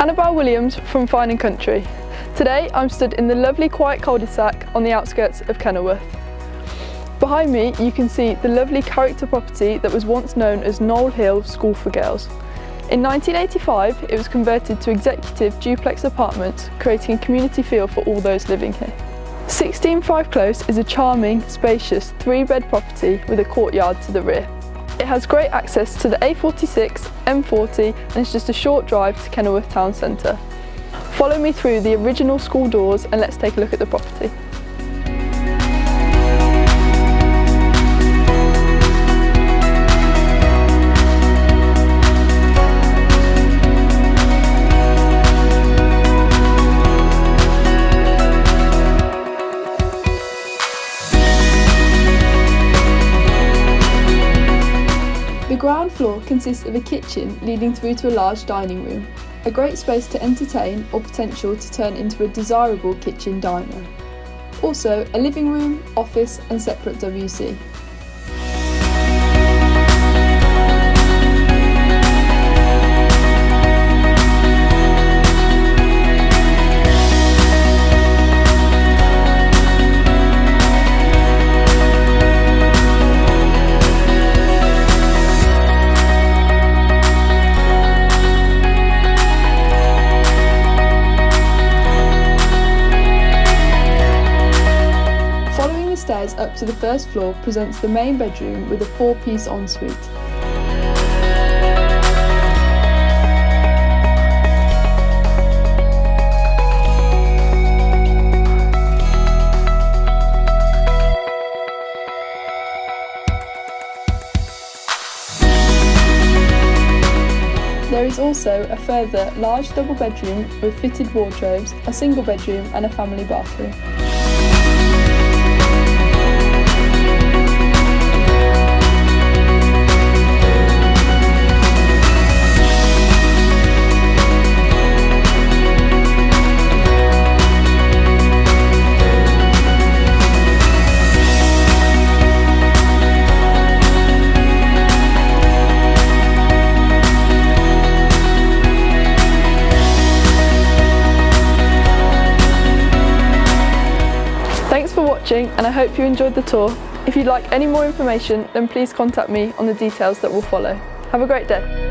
Annabelle Williams from Fine & Country. Today I'm stood in the lovely quiet cul-de-sac on the outskirts of Kenilworth. Behind me you can see the lovely character property that was once known as Knowle Hill School for Girls. In 1985 it was converted to executive duplex apartments, creating a community feel for all those living here. 16 Frythe Close is a charming, spacious 3-bed property with a courtyard to the rear. It has great access to the A46, M40 and it's just a short drive to Kenilworth town centre. Follow me through the original school doors and let's take a look at the property. The ground floor consists of a kitchen leading through to a large dining room, a great space to entertain or potential to turn into a desirable kitchen diner. Also a living room, office and separate WC. Stairs up to the first floor presents the main bedroom with a 4-piece ensuite. There is also a further large double bedroom with fitted wardrobes, a single bedroom and a family bathroom. Thanks for watching and I hope you enjoyed the tour. If you'd like any more information then please contact me on the details that will follow. Have a great day.